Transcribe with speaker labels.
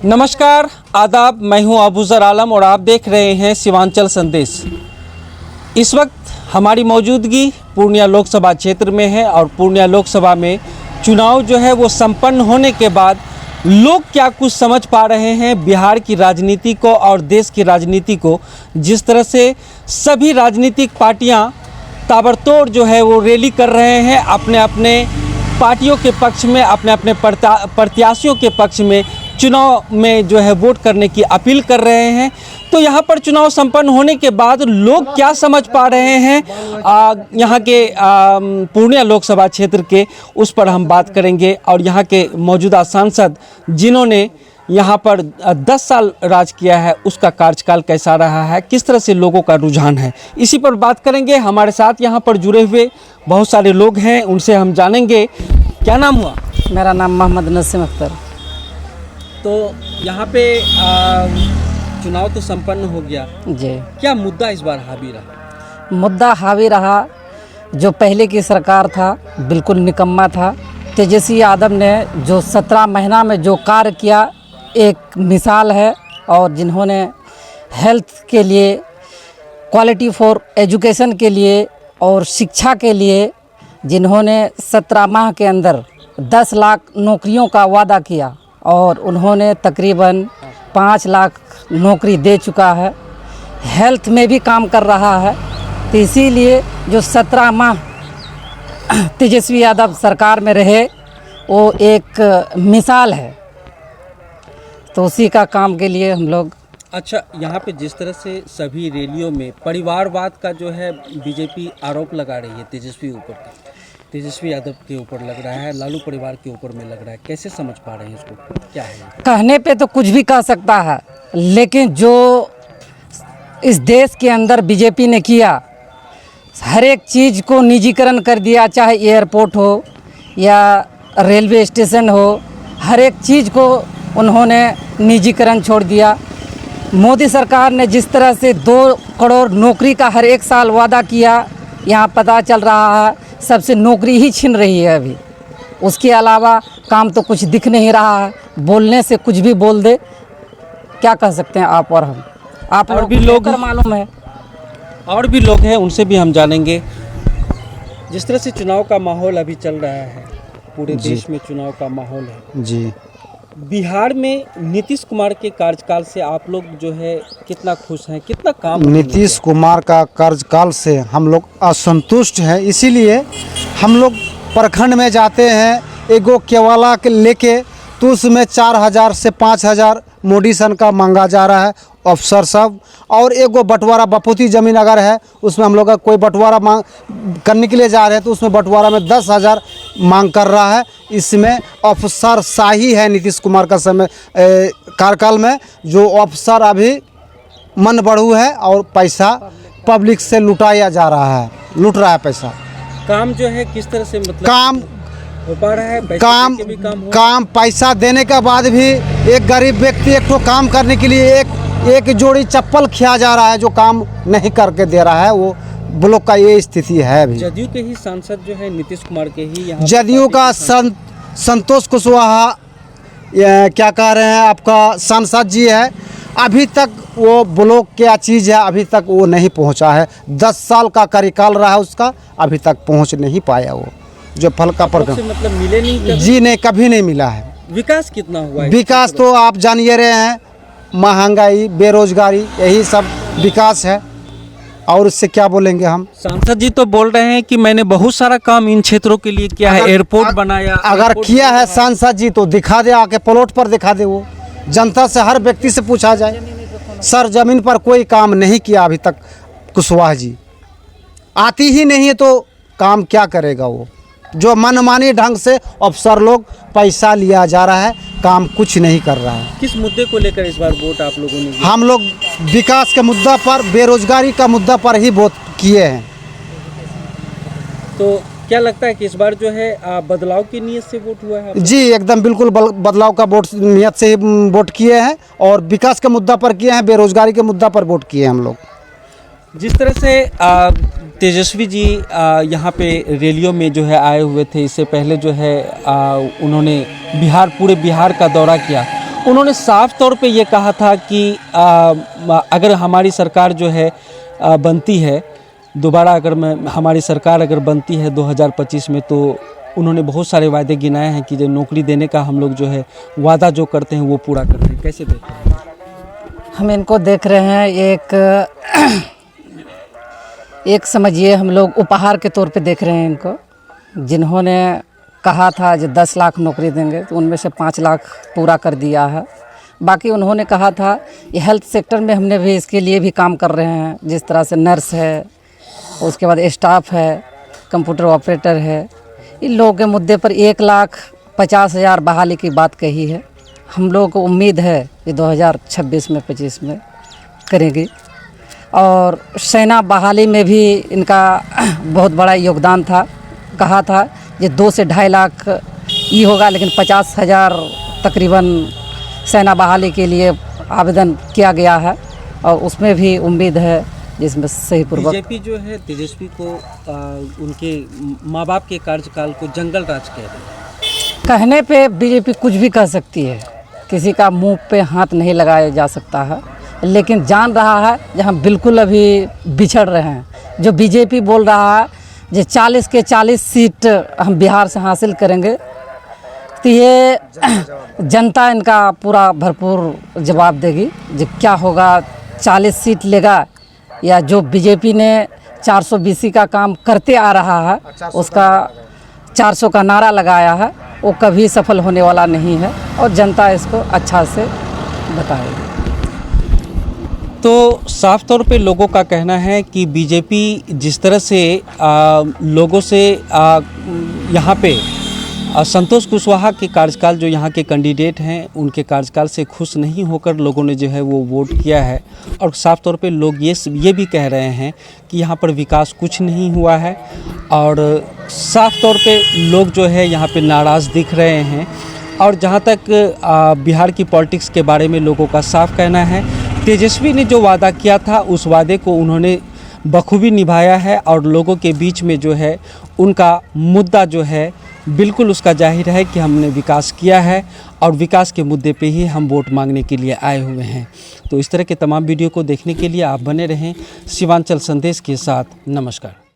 Speaker 1: नमस्कार, आदाब। मैं हूं अबूज़र आलम और आप देख रहे हैं सीमांचल संदेश। इस वक्त हमारी मौजूदगी पूर्णिया लोकसभा क्षेत्र में है और पूर्णिया लोकसभा में चुनाव जो है वो संपन्न होने के बाद लोग क्या कुछ समझ पा रहे हैं बिहार की राजनीति को और देश की राजनीति को। जिस तरह से सभी राजनीतिक पार्टियां ताबड़तोड़ जो है वो रैली कर रहे हैं, अपने अपने पार्टियों के पक्ष में, अपने अपने प्रत्याशियों के पक्ष में चुनाव में जो है वोट करने की अपील कर रहे हैं। तो यहाँ पर चुनाव संपन्न होने के बाद लोग क्या समझ पा रहे हैं यहाँ के पूर्णिया लोकसभा क्षेत्र के, उस पर हम बात करेंगे। और यहाँ के मौजूदा सांसद जिन्होंने यहाँ पर 10 साल राज किया है, उसका कार्यकाल कैसा रहा है, किस तरह से लोगों का रुझान है, इसी पर बात करेंगे। हमारे साथ यहाँ पर जुड़े हुए बहुत सारे लोग हैं, उनसे हम जानेंगे। क्या नाम हुआ?
Speaker 2: मेरा नाम मोहम्मद नसीम अख्तर।
Speaker 1: तो यहाँ पे चुनाव तो संपन्न हो गया
Speaker 2: जी।
Speaker 1: क्या मुद्दा इस बार हावी रहा?
Speaker 2: मुद्दा हावी रहा, जो पहले की सरकार था बिल्कुल निकम्मा था। तेजस्वी यादव ने जो 17 महीना में जो कार्य किया एक मिसाल है। और जिन्होंने हेल्थ के लिए, क्वालिटी फॉर एजुकेशन के लिए और शिक्षा के लिए जिन्होंने 17 माह के अंदर 10 लाख नौकरियों का वादा किया और उन्होंने तकरीबन 5 लाख नौकरी दे चुका है। हेल्थ में भी काम कर रहा है। तो इसीलिए जो 17 माह तेजस्वी यादव सरकार में रहे वो एक मिसाल है। तो उसी का काम के लिए हम लोग।
Speaker 1: अच्छा, यहाँ पे जिस तरह से सभी रैलियों में परिवारवाद का जो है बीजेपी आरोप लगा रही है तेजस्वी यादव के ऊपर लग रहा है, लालू परिवार के ऊपर में लग रहा है, कैसे समझ पा रहे हैं इसको? क्या है?
Speaker 2: कहने पे तो कुछ भी कह सकता है, लेकिन जो इस देश के अंदर बीजेपी ने किया, हर एक चीज़ को निजीकरण कर दिया, चाहे एयरपोर्ट हो या रेलवे स्टेशन हो, हर एक चीज़ को उन्होंने निजीकरण छोड़ दिया। मोदी सरकार ने जिस तरह से 2 करोड़ नौकरी का हर एक साल वादा किया, यहाँ पता चल रहा है सबसे नौकरी ही छीन रही है अभी। उसके अलावा काम तो कुछ दिख नहीं रहा है। बोलने से कुछ भी बोल दे, क्या कह सकते हैं आप और हम? आप और भी लोग मालूम है,
Speaker 1: और भी लोग हैं, उनसे भी हम जानेंगे। जिस तरह से चुनाव का माहौल अभी चल रहा है, पूरे देश में चुनाव का माहौल है
Speaker 3: जी।
Speaker 1: बिहार में नीतीश कुमार के कार्यकाल से आप लोग जो है कितना खुश हैं, कितना काम?
Speaker 3: नीतीश कुमार का कार्यकाल से हम लोग असंतुष्ट हैं। इसीलिए हम लोग प्रखंड में जाते हैं, एगो केवाला के लेके, तो उसमें 4,000 से 5,000 मोडिसन का मांगा जा रहा है अफसर सब। और एगो बंटवारा बपूती ज़मीन अगर है, उसमें हम लोग का कोई बंटवारा मांग करने के लिए जा रहे हैं, तो उसमें बंटवारा में 10,000 मांग कर रहा है। इसमें अफसर शाही है नीतीश कुमार का समय कार्यकाल में। जो अफसर अभी मन बढ़ू है और पैसा पब्लिक से लुटाया जा रहा है, लूट रहा है पैसा।
Speaker 1: काम जो है किस तरह से, मतलब
Speaker 3: काम
Speaker 1: हो पा रहा है?
Speaker 3: काम पैसा देने के बाद भी एक गरीब व्यक्ति एक तो काम करने के लिए एक जोड़ी चप्पल खिया जा रहा है, जो काम नहीं करके दे रहा है। वो ब्लॉक का ये स्थिति है अभी।
Speaker 1: जदयू के ही सांसद जो है नीतीश कुमार के ही यहाँ,
Speaker 3: जदयू का संतोष कुशवाहा क्या कह रहे हैं, आपका सांसद जी है, अभी तक वो ब्लॉक क्या चीज़ है अभी तक वो नहीं पहुंचा है। 10 साल का कार्यकाल रहा है उसका, अभी तक पहुंच नहीं पाया वो। जो फल का प्रोग्राम
Speaker 1: मतलब मिले नहीं
Speaker 3: जी, नहीं, कभी नहीं मिला है।
Speaker 1: विकास कितना हुआ है?
Speaker 3: विकास तो आप जान ही रहे हैं, महंगाई, बेरोजगारी, यही सब विकास है। और उससे क्या बोलेंगे हम?
Speaker 1: सांसद जी तो बोल रहे हैं कि मैंने बहुत सारा काम इन क्षेत्रों के लिए किया है, एयरपोर्ट बनाया।
Speaker 3: अगर किया है सांसद जी तो दिखा दे, आके प्लॉट पर दिखा दे। वो जनता से, हर व्यक्ति से पूछा जाए। सर जमीन पर कोई काम नहीं किया अभी तक कुशवाहा जी। आती ही नहीं है तो काम क्या करेगा वो? जो मनमानी ढंग से अफसर लोग पैसा लिया जा रहा है, काम कुछ नहीं कर रहा है।
Speaker 1: किस मुद्दे को लेकर इस बार वोट आप लोगों ने?
Speaker 3: हम लोग विकास के मुद्दा पर, बेरोजगारी का मुद्दा पर ही वोट किए हैं।
Speaker 1: तो क्या लगता है कि इस बार जो है बदलाव की नीयत से वोट हुआ है?
Speaker 3: जी एकदम बिल्कुल बदलाव का वोट नियत से ही वोट किए हैं और विकास के मुद्दा पर किए हैं, बेरोजगारी के मुद्दा पर वोट किए हैं हम लोग।
Speaker 1: जिस तरह से तेजस्वी जी यहाँ पे रैलियों में जो है आए हुए थे, इससे पहले जो है उन्होंने पूरे बिहार का दौरा किया उन्होंने साफ तौर पे ये कहा था कि अगर हमारी सरकार जो है बनती है दोबारा, हमारी सरकार अगर बनती है 2025 में, तो उन्होंने बहुत सारे वायदे गिनाए हैं कि जो नौकरी देने का हम लोग जो है वादा जो करते हैं वो पूरा करते हैं। कैसे देखते हैं?
Speaker 2: हम इनको देख रहे हैं एक समझिए हम लोग उपहार के तौर पे देख रहे हैं इनको। जिन्होंने कहा था जो 10 लाख नौकरी देंगे, तो उनमें से 5 लाख पूरा कर दिया है। बाकी उन्होंने कहा था ये हेल्थ सेक्टर में हमने भी इसके लिए भी काम कर रहे हैं, जिस तरह से नर्स है, उसके बाद स्टाफ है, कंप्यूटर ऑपरेटर है। इन लोगों के मुद्दे पर 1,50,000 बहाली की बात कही है। हम लोगों को उम्मीद है कि 2026 में 25 में करेंगी। और सेना बहाली में भी इनका बहुत बड़ा योगदान था। कहा था ये 2 से 2.5 लाख ये होगा, लेकिन 50,000 तकरीबन सेना बहाली के लिए आवेदन किया गया है और उसमें भी उम्मीद है जिसमें सही पूर्वक।
Speaker 1: बीजेपी जो है तेजस्वी को उनके माँ बाप के कार्यकाल को जंगल राज कह रहे हैं।
Speaker 2: कहने पे बीजेपी कुछ भी कह सकती है, किसी का मुंह पे हाथ नहीं लगाया जा सकता है, लेकिन जान रहा है कि हम बिल्कुल अभी बिछड़ रहे हैं। जो बीजेपी बोल रहा है जो 40 के 40 सीट हम बिहार से हासिल करेंगे, तो ये जनता इनका पूरा भरपूर जवाब देगी। जो क्या होगा, 40 सीट लेगा या जो बीजेपी ने 420 का काम करते आ रहा है उसका 400 का नारा लगाया है, वो कभी सफल होने वाला नहीं है और जनता इसको अच्छा से बताएगी।
Speaker 1: तो साफ तौर पे लोगों का कहना है कि बीजेपी जिस तरह से लोगों से यहाँ पे संतोष कुशवाहा के कार्यकाल, जो यहाँ के कैंडिडेट हैं उनके कार्यकाल से खुश नहीं होकर लोगों ने जो है वो वोट किया है। और साफ तौर पे लोग ये भी कह रहे हैं कि यहाँ पर विकास कुछ नहीं हुआ है और साफ तौर पे लोग जो है यहाँ पे नाराज़ दिख रहे हैं। और जहाँ तक बिहार की पॉलिटिक्स के बारे में लोगों का साफ कहना है, तेजस्वी ने जो वादा किया था उस वादे को उन्होंने बखूबी निभाया है और लोगों के बीच में जो है उनका मुद्दा जो है बिल्कुल उसका जाहिर है कि हमने विकास किया है और विकास के मुद्दे पे ही हम वोट मांगने के लिए आए हुए हैं। तो इस तरह के तमाम वीडियो को देखने के लिए आप बने रहें सीमांचल संदेश के साथ। नमस्कार।